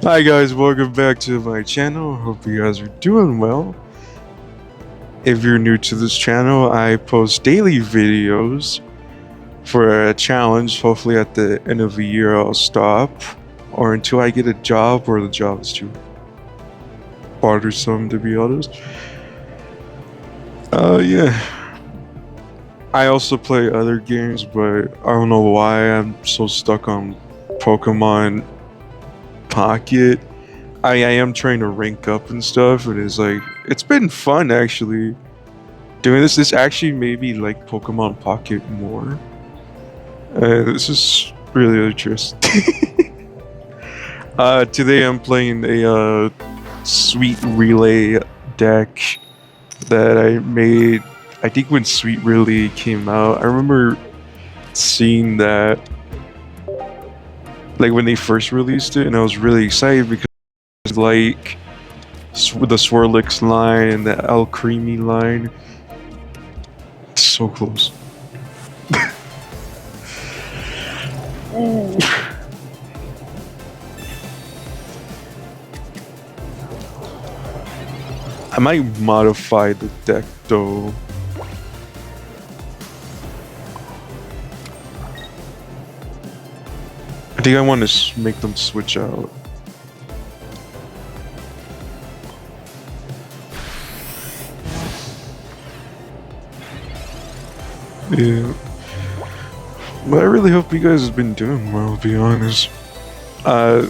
Hi guys, welcome back to my channel. Hope you guys are doing well. If you're new to this channel, I post daily videos for a challenge. Hopefully at the end of the year I'll stop, or until I get a job or the job is too bothersome, to be honest. Yeah. I also play other games, but I don't know why I'm so stuck on Pokemon Pocket. I am trying to rank up and stuff, and it's been fun actually doing this. This actually made me like Pokemon Pocket more. This is really interesting. Today I'm playing a Sweet Relay deck that I made. I think when Sweet Relay came out, I remember seeing that like when they first released it, and I was really excited because like the Swirlix line and the alcremie line. It's so close. Ooh. I might modify the deck though. I think I want to make them switch out. Yeah. But I really hope you guys have been doing well, to be honest. I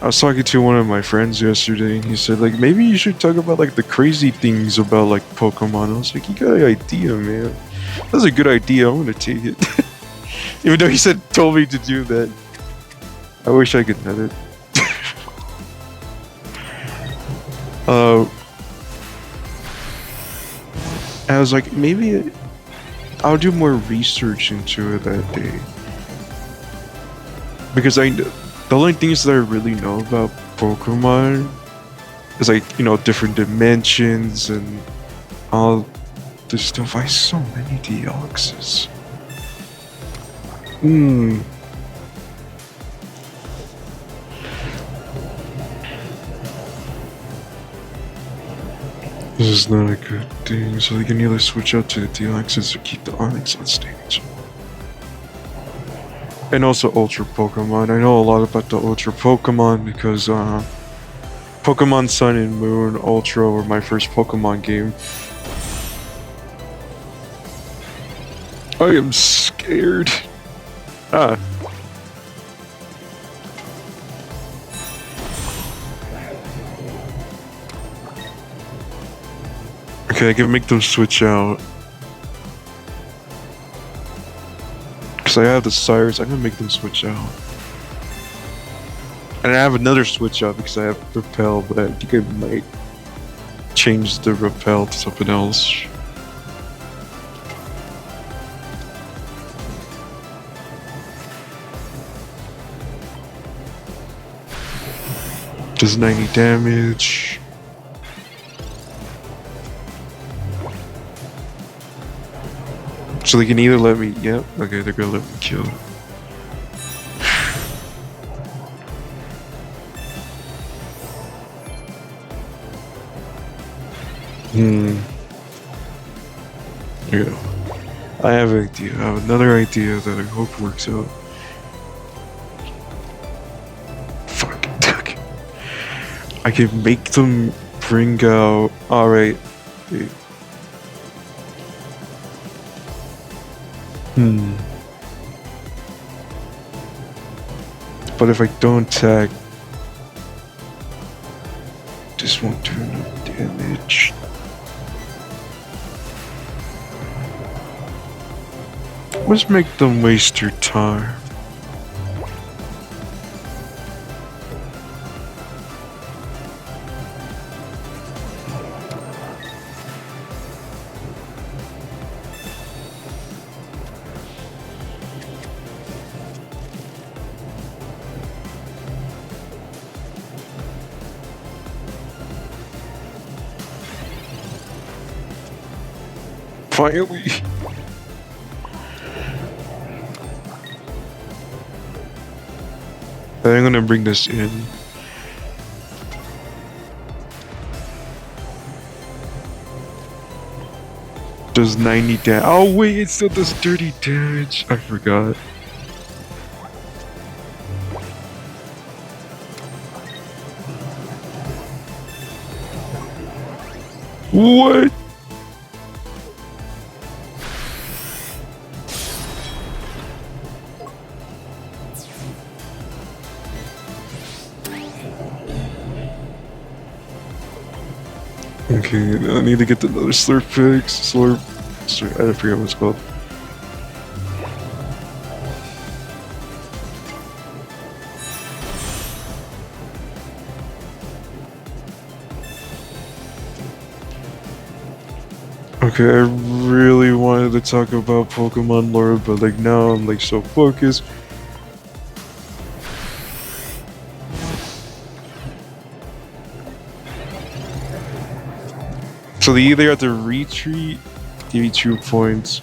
was talking to one of my friends yesterday, and he said, like, maybe you should talk about, like, the crazy things about, like, Pokemon. I was like, you got an idea, man. That's a good idea. I'm gonna take it. Even though he told me to do that. I wish I could have it. I was like, maybe I'll do more research into it that day. Because the only things that I really know about Pokemon is like, you know, different dimensions and all this stuff. I have so many DLXs. This is not a good thing, so they can either switch out to the DLXs or keep the Onyx on stage. And also Ultra Pokemon. I know a lot about the Ultra Pokemon because Pokemon Sun and Moon Ultra were my first Pokemon game. I am scared. Okay, I can make them switch out. Because I have the Sires, I'm gonna make them switch out. And I have another switch out because I have Repel, but I think I might change the Repel to something else. Does 90 damage. So they can either let me, yep, okay, they're gonna let me kill. Yeah. I have an idea. I have another idea that I hope works out. Fuck. I can make them bring out. Alright. But if I don't attack, this won't do enough damage. Let's make them waste their time. Finally. I'm gonna bring this in. does 90 damage. Oh wait, it still does dirty damage. I forgot. What? Okay, I need to get another slurp fix. I forget what it's called. Okay, I really wanted to talk about Pokemon lore, but like now I'm like so focused. So they either have to retreat, give you 2 points.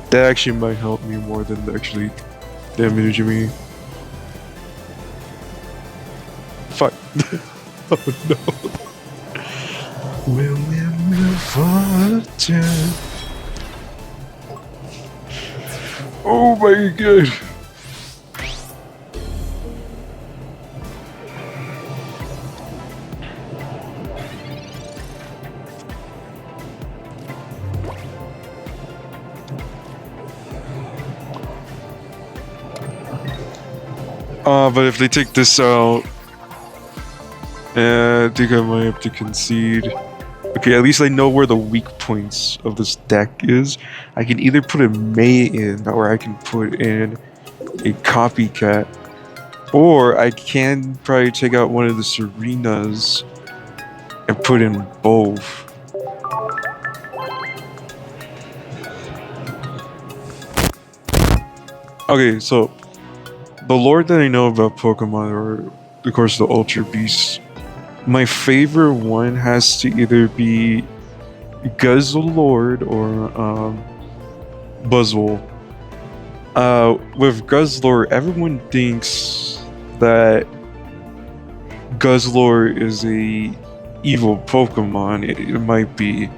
That actually might help me more than actually damaging me. Fuck. Oh no. Will fortune. Oh my god. But if they take this out, I think I might have to concede. Okay, at least I know where the weak points of this deck is. I can either put a May in, or I can put in a copycat. Or I can probably take out one of the Serenas and put in both. Okay, so the lore that I know about Pokemon are, of course, the Ultra Beasts. My favorite one has to either be Guzzlord or Buzzwole. With Guzzlord, everyone thinks that Guzzlord is a evil Pokemon. It might be,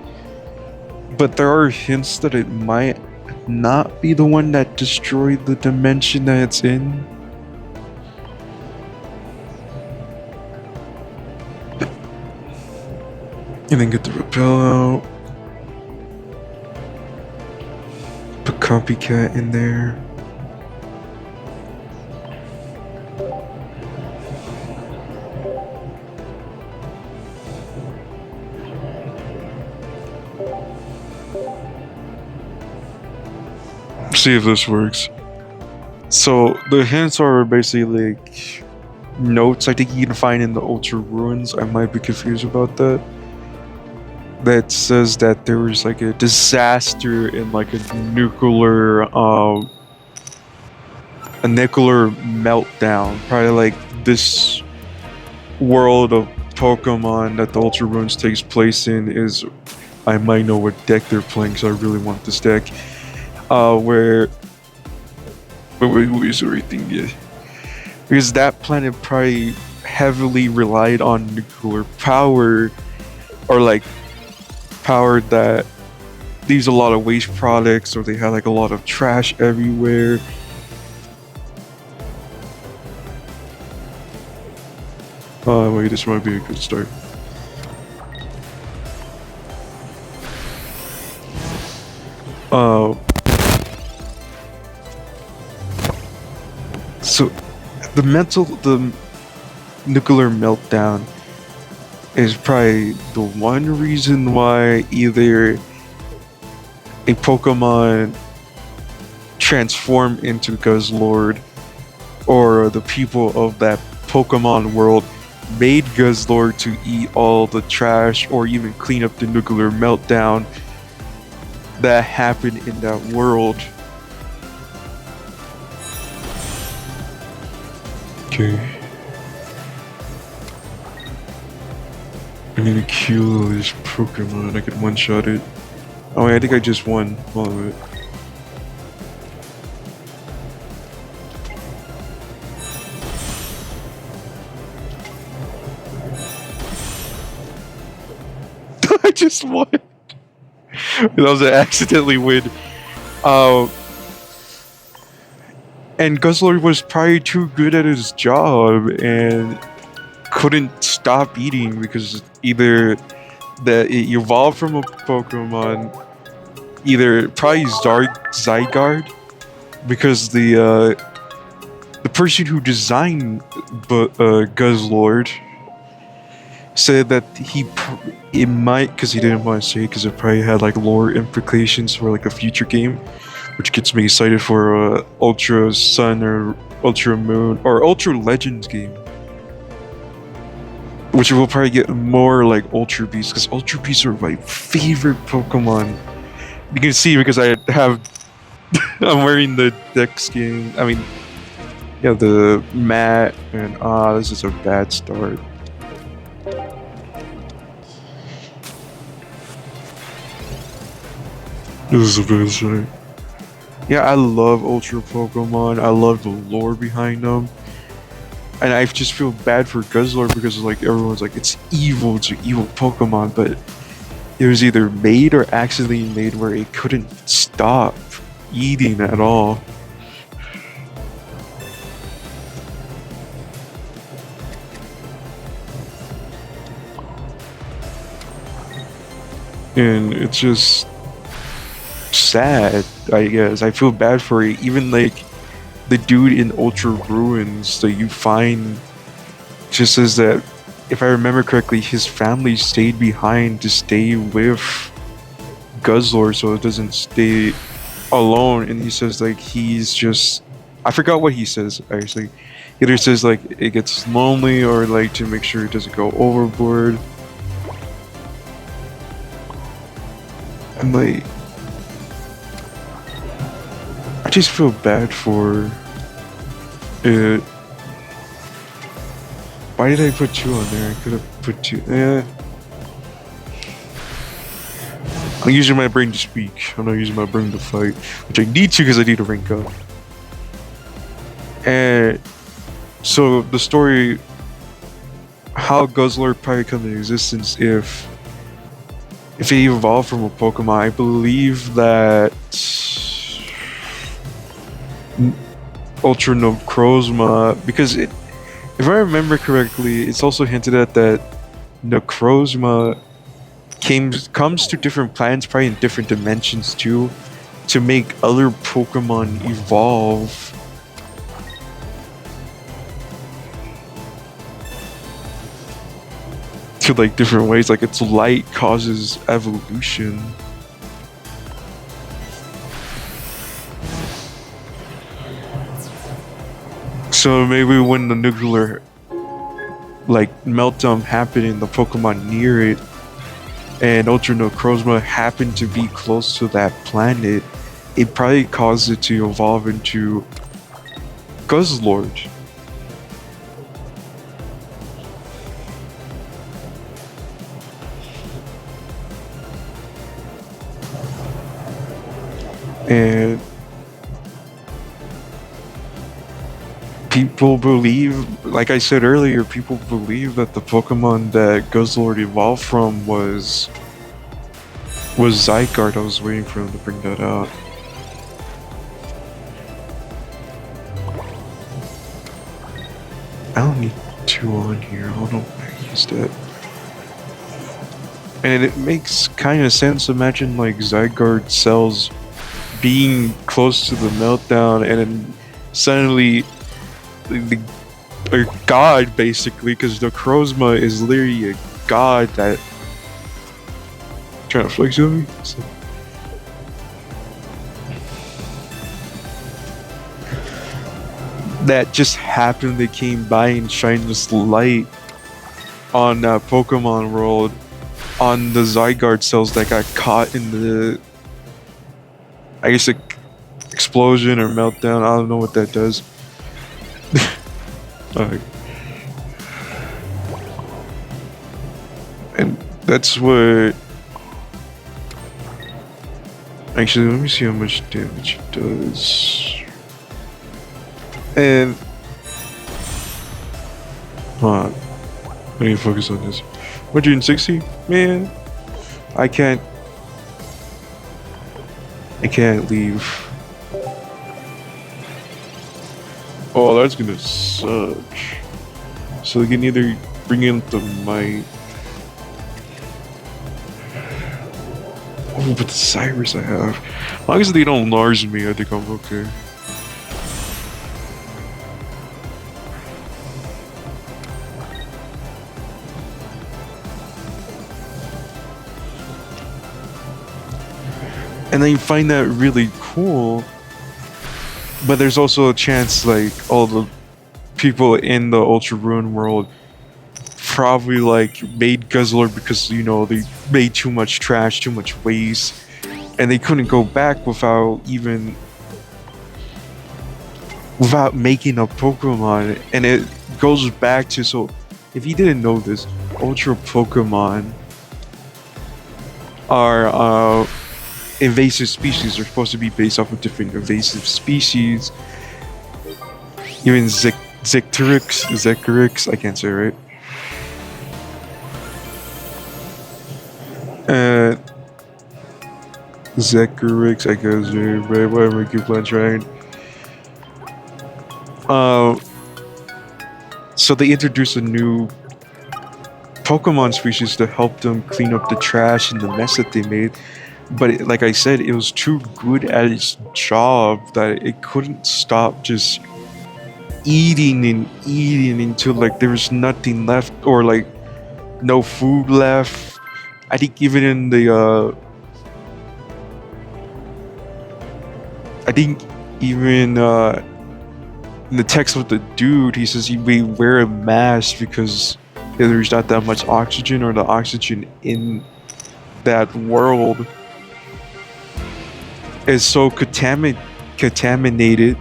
but there are hints that it might not be the one that destroyed the dimension that it's in. And then get the repel out. Put copycat in there. See if this works. So the hints are basically like notes I think you can find in the Ultra Ruins. I might be confused about that. That says that there was like a disaster in like a nuclear meltdown. Probably like this world of Pokemon that the Ultra Ruins takes place in is, I might know what deck they're playing, so I really want this deck. Where is everything? Yeah, because that planet probably heavily relied on nuclear power, or like power that leaves a lot of waste products, or they had like a lot of trash everywhere. Wait, this might be a good start. So the nuclear meltdown is probably the one reason why either a Pokemon transformed into Guzzlord, or the people of that Pokemon world made Guzzlord to eat all the trash or even clean up the nuclear meltdown that happened in that world. Okay. I need to kill this Pokemon. I can one-shot it. Oh wait, I think I just won. Hold on a minute. just won. That was an accidentally win. And Guzzlord was probably too good at his job and couldn't stop eating because either that it evolved from a Pokemon, either probably Zygarde, because the person who designed Guzzlord said that it might, because he didn't want to say it because it probably had like lore implications for like a future game, which gets me excited for Ultra Sun or Ultra Moon or Ultra Legends game, which will probably get more like Ultra Beasts, because Ultra Beasts are my favorite Pokemon. You can see because I have I'm wearing the deck skin. I mean, yeah, the mat, and this is a bad start. This is a bad start. Yeah, I love Ultra Pokemon. I love the lore behind them. And I just feel bad for Guzzlord because like everyone's like, it's evil, it's an evil Pokemon, but it was either made or accidentally made where it couldn't stop eating at all. And it's just sad, I guess. I feel bad for it. Even like the dude in Ultra Ruins that you find just says that, if I remember correctly, his family stayed behind to stay with Guzzlord so it doesn't stay alone. And he says like he's just, I forgot what he says actually. He either says like it gets lonely or like to make sure it doesn't go overboard. And like, I just feel bad for it. Why did I put 2 on there? I could have put 2. I'm using my brain to speak. I'm not using my brain to fight, which I need to because I need to rank up. And so the story, how Guzzlord probably come into existence if it evolved from a Pokemon. I believe that Ultra Necrozma, because it, if I remember correctly, it's also hinted at that Necrozma comes to different planets, probably in different dimensions too, to make other Pokemon evolve. To like different ways, like its light causes evolution. So maybe when the nuclear like meltdown happened and the Pokemon near it and Ultra Necrozma happened to be close to that planet, it probably caused it to evolve into Guzzlord. And people believe, like I said earlier, people believe that the Pokemon that Guzzlord evolved from was Zygarde. I was waiting for him to bring that out. I don't need 2 on here. I don't know why I used that. And it makes kind of sense. Imagine like Zygarde cells being close to the meltdown and then suddenly a god, basically, because the Necrozma is literally a god that trying to flex with me. So. That just happened. They came by and shined this light on Pokemon World on the Zygarde cells that got caught in the, I guess, explosion or meltdown. I don't know what that does. And that's what. Actually, let me see how much damage it does. And hold on, I need to focus on this. 160, man. I can't leave. Oh, that's gonna suck. So they can either bring in the might. Oh, but the Cyrus I have. As long as they don't large me, I think I'm okay. And I find that really cool. But there's also a chance, like, all the people in the Ultra Ruin world probably, like, made guzzlord because, you know, they made too much trash, too much waste, and they couldn't go back without making a Pokemon. And it goes back to, so if you didn't know this, Ultra Pokemon are invasive species. They're supposed to be based off of different invasive species. Even Zekirix, I can't say it right. Zekirix, I guess, right? Whatever, keep on trying. So they introduced a new Pokemon species to help them clean up the trash and the mess that they made. But like I said, it was too good at its job that it couldn't stop just eating and eating until like there was nothing left, or like no food left. I think even in the in the text with the dude, he says we wear a mask because there's not that much oxygen, or the oxygen in that world is so contaminated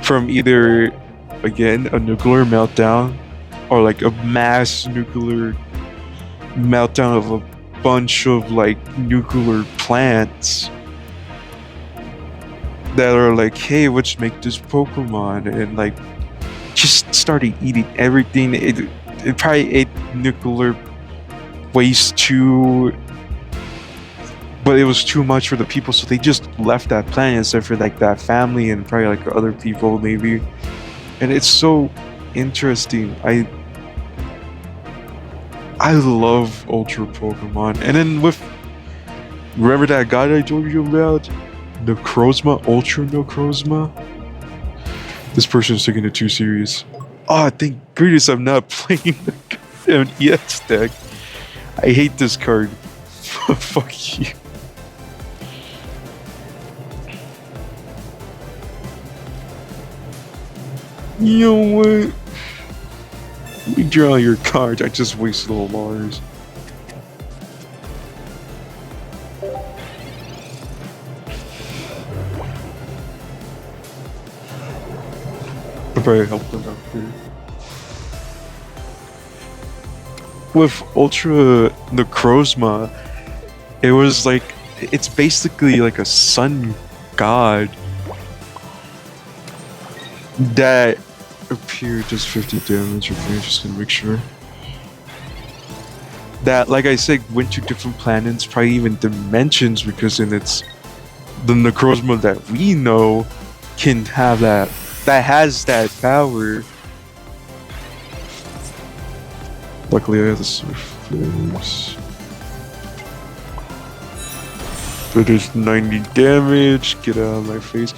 from either, again, a nuclear meltdown, or like a mass nuclear meltdown of a bunch of like nuclear plants that are like, hey, let's make this Pokemon, and like just started eating everything. It probably ate nuclear waste too, but it was too much for the people, so they just left that planet, except for like that family and probably like other people maybe. And it's so interesting. I love Ultra Pokemon. And then with, remember that guy I told you about, Necrozma, Ultra Necrozma? This person's taking it too serious. Oh, thank goodness I'm not playing an EX deck. I hate this card. Fuck you. You know what? Let me draw your cards. I just wasted all Mars. I'll probably help them out here. With Ultra Necrozma, it was like, it's basically like a sun god that appeared just 50 damage. Okay, just gonna make sure. That, like I said, went to different planets, probably even dimensions, because then it's the Necrozma that we know can have that has that power. Luckily I have the surface. But there's 90 damage, get out of my face.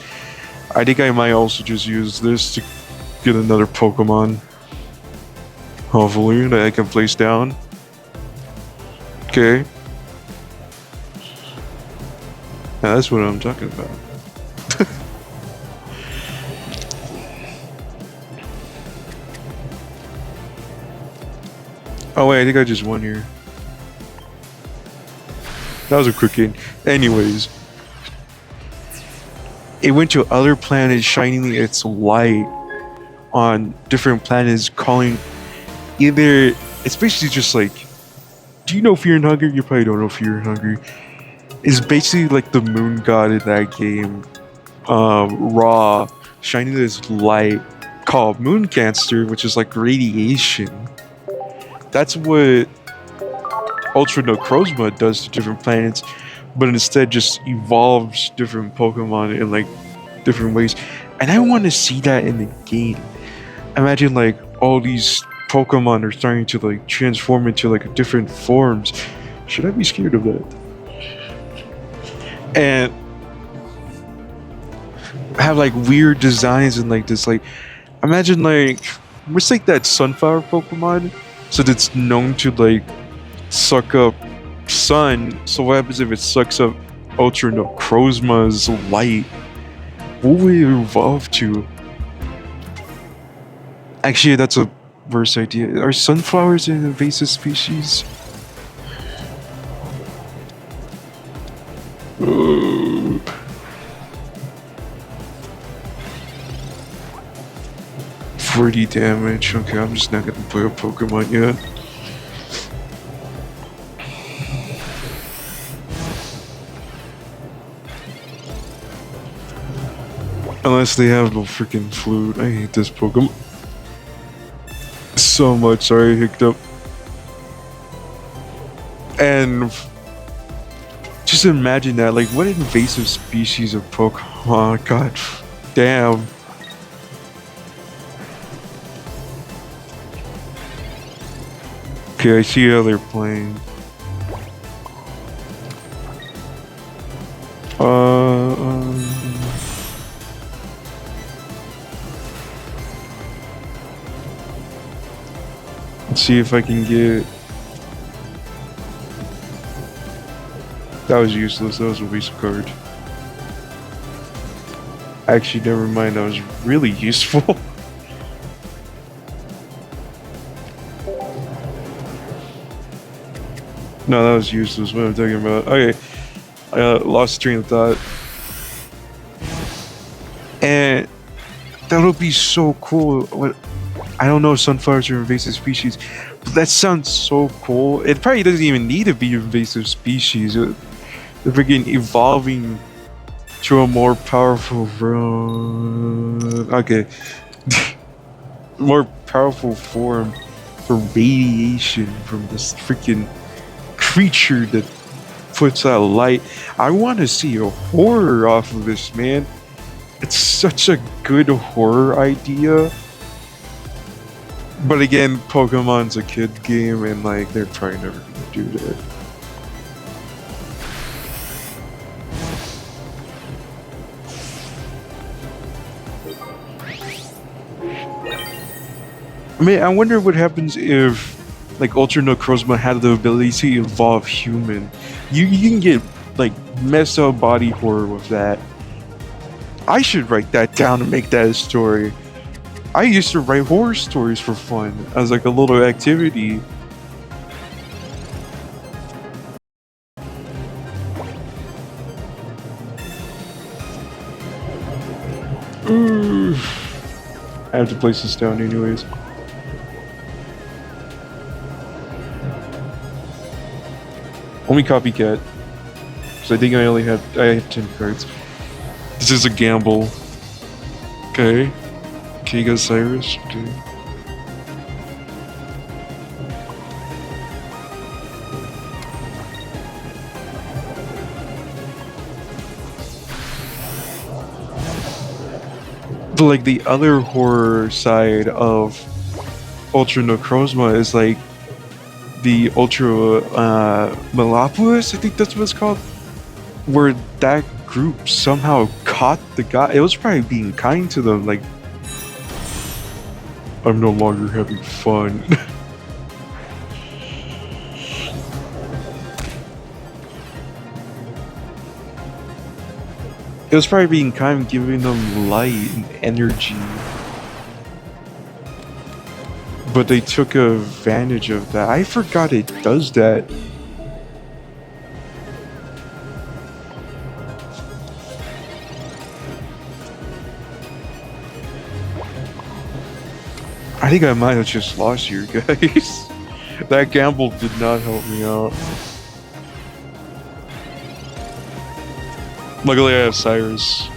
I think I might also just use this to get another Pokemon. Hopefully, that I can place down. Okay. Now that's what I'm talking about. Oh wait, I think I just won here. That was a quick game. Anyways. It went to other planets, shining its light on different planets, calling either, it's basically just like, do you know Fear and Hunger? You probably don't know Fear and Hunger. It's basically like the moon god in that game, Ra, shining this light called moon cancer, which is like radiation. That's what Ultra Necrozma does to different planets, but instead just evolves different Pokemon in like different ways. And I want to see that in the game. Imagine like all these Pokemon are starting to like transform into like different forms. Should I be scared of that? And have like weird designs and like this like imagine like what's like that sunflower Pokemon? So that's known to like suck up sun. So what happens if it sucks up Ultra Necrozma's light? What would it evolve to? Actually, that's a worse idea. Are sunflowers an invasive species? 40 damage. Okay, I'm just not gonna play a Pokemon yet. Unless they have no freaking flute. I hate this Pokemon so much. Sorry, I hiccuped up. And just imagine that. Like, what invasive species of Pokemon? God damn. Okay, I see how they're playing. Let's see if I can get. That was useless. That was a waste of card. Actually, never mind. That was really useful. No, that was useless. What am I talking about? Okay, I lost train of thought. And that'll be so cool. What? I don't know if sunflowers are invasive species, but that sounds so cool. It probably doesn't even need to be invasive species. They're freaking evolving to a more powerful, okay, more powerful form for radiation from this freaking creature that puts out light. I want to see a horror off of this, man. It's such a good horror idea. But again, Pokemon's a kid game, and like they're probably never gonna do that. I mean, I wonder what happens if like Ultra Necrozma had the ability to evolve human. You can get like messed up body horror with that. I should write that down and make that a story. I used to write horror stories for fun as like a little activity. I have to place this down anyways. Only copycat. So I think I have 10 cards. This is a gamble. Okay. Okay, you got Cyrus. Okay. But like the other horror side of Ultra Necrozma is like the Ultra Melopolis, I think that's what it's called, where that group somehow caught the guy. It was probably being kind to them, like, I'm no longer having fun. It was probably being kind, giving them light and energy. But they took advantage of that. I forgot it does that. I think I might have just lost here, guys. That gamble did not help me out. Luckily I have Cyrus.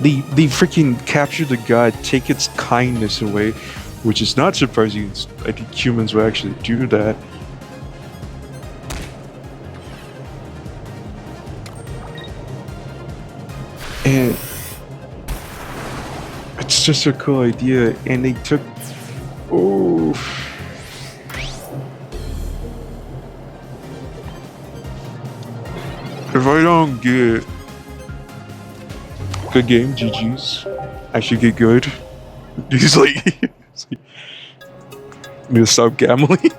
They freaking capture the god, take its kindness away, which is not surprising. I think humans would actually do that. And it's just a cool idea, and they took... Oh... If I don't get good game, GG's. I should get good. He's like, I'm gonna stop gambling.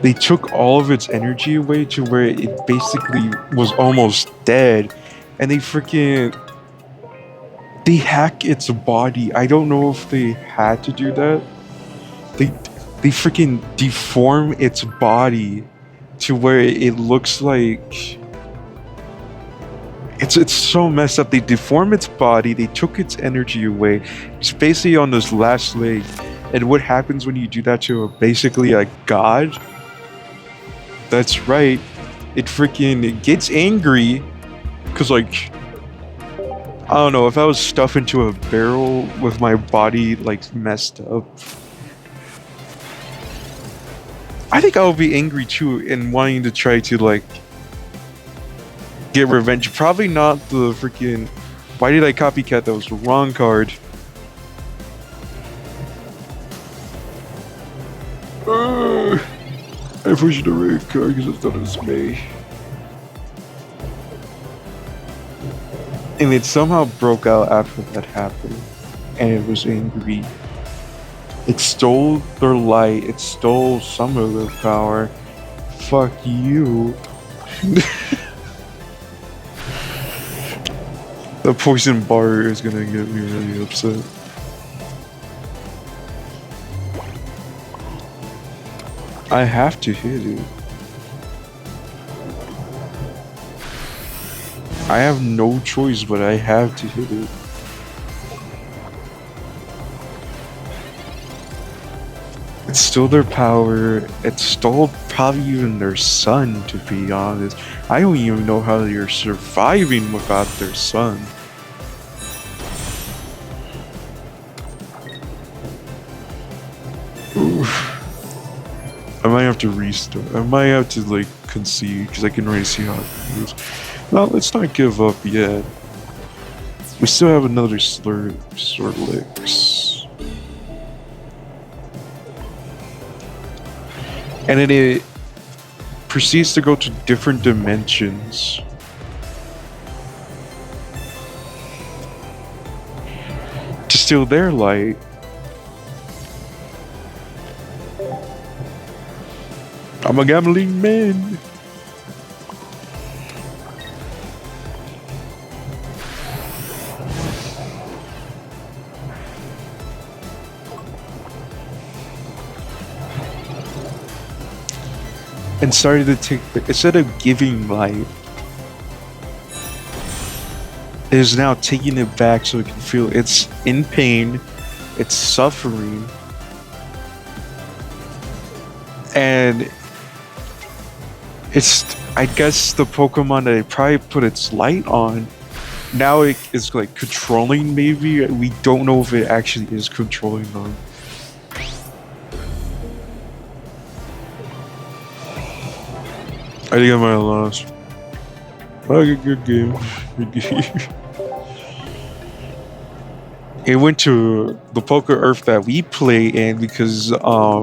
They took all of its energy away to where it basically was almost dead, and they hack its body. I don't know if they had to do that. They freaking deform its body to where it looks like it's so messed up. They deform its body, they took its energy away. It's basically on this last leg. And what happens when you do that to basically a god? That's right. It gets angry. Cause like, I don't know, if I was stuffed into a barrel with my body like messed up, I think I would be angry too and wanting to try to like get revenge. Probably not the freaking... Why did I copycat? That was the wrong card. I pushed the right card because I thought it was me. And it somehow broke out after that happened. And it was angry. It stole their light. It stole some of their power. Fuck you. The poison bar is gonna get me really upset. I have to hit it. I have no choice, but I have to hit it. It stole their power. It stole probably even their son, to be honest. I don't even know how they're surviving without their son. Oof. I might have to restart. I might have to like concede because I can already see how it goes. Now let's not give up yet. We still have another Snorlax. And then it proceeds to go to different dimensions. To steal their light. I'm a gambling man. And started to take, instead of giving light, it is now taking it back so it can feel it's in pain, it's suffering, and it's, I guess, the Pokemon that it probably put its light on, now it is like controlling. Maybe we don't know if it actually is controlling them. I think I might have lost. Okay, good game. Good game. It went to the Poker Earth that we play in because I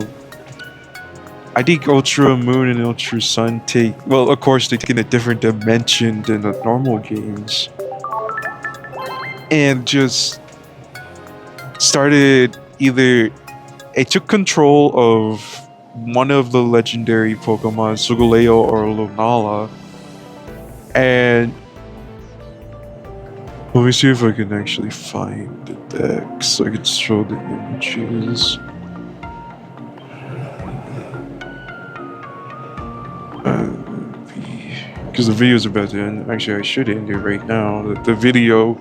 think Ultra Moon and Ultra Sun take, well, of course they take in a different dimension than the normal games. And just started either, it took control of one of the legendary Pokemon, Solgaleo or Lunala, and let me see if I can actually find the deck so I can show the images. Because the video's about to end. Actually, I should end it right now. The video.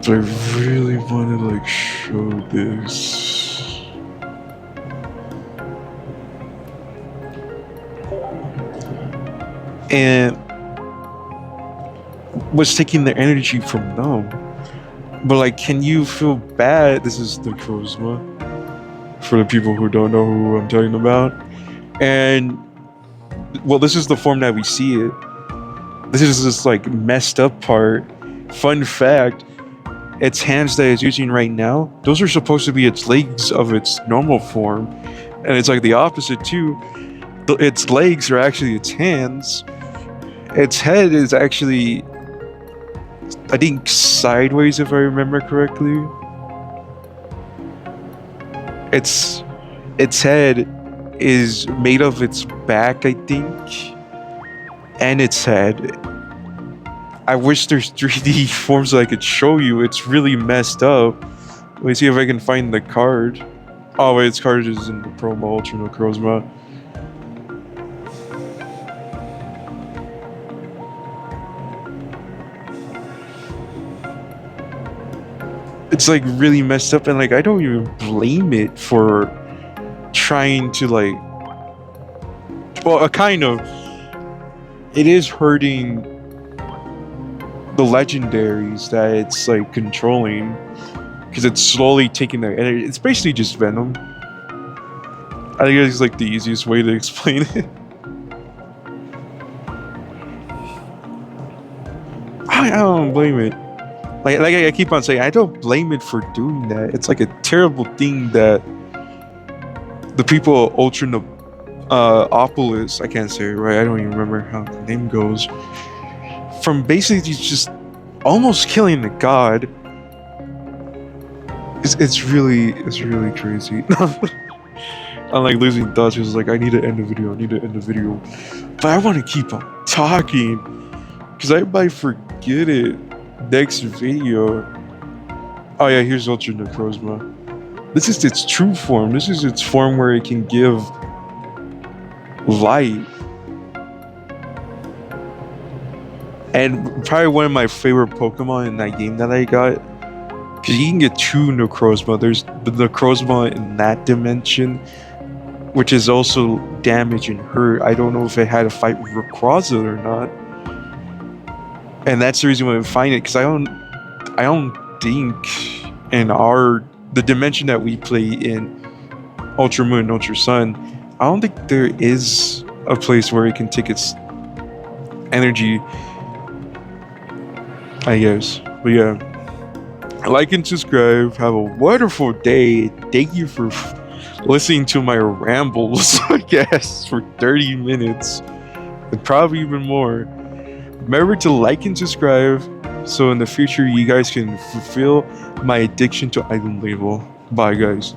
But I really want to like show this. and was taking their energy from them. But like, can you feel bad? This is the Chrosma for the people who don't know who I'm talking about. And well, this is the form that we see it. This is this like messed up part. Fun fact, its hands that it's using right now, those are supposed to be its legs of its normal form. And it's like the opposite too. Its legs are actually its hands. Its head is actually, I think, sideways if I remember correctly. Its head is made of its back, I think, and its head. I wish there's 3D forms that I could show you. It's really messed up. Let me see if I can find the card. Oh wait, its card is in the promo Ultra Necrozma. It's like really messed up, and like I don't even blame it for trying to like, well, kind of, it is hurting the legendaries that it's like controlling, because it's slowly taking their energy. It's basically just Venom. I think it's like the easiest way to explain it. I don't blame it. Like I keep on saying, I don't blame it for doing that. It's like a terrible thing that the people of Ultranopolis, I can't say it right, I don't even remember how the name goes, from basically just almost killing the god. It's really crazy. I'm like losing thoughts because like I need to end the video, but I want to keep on talking because I might forget it next video. Oh yeah, here's Ultra Necrozma. This is its true form. This is its form where it can give light. And probably one of my favorite Pokemon in that game that I got, because you can get 2 Necrozma. There's the Necrozma in that dimension, which is also damage and hurt. I don't know if it had a fight with Rayquaza or not. And that's the reason why I find it, because I don't think in the dimension that we play in Ultra Moon and Ultra Sun, I don't think there is a place where it can take its energy, I guess. But yeah, like and subscribe. Have a wonderful day. Thank you for listening to my rambles, I guess, for 30 minutes and probably even more. Remember to like and subscribe so in the future you guys can fulfill my addiction to item label. Bye guys.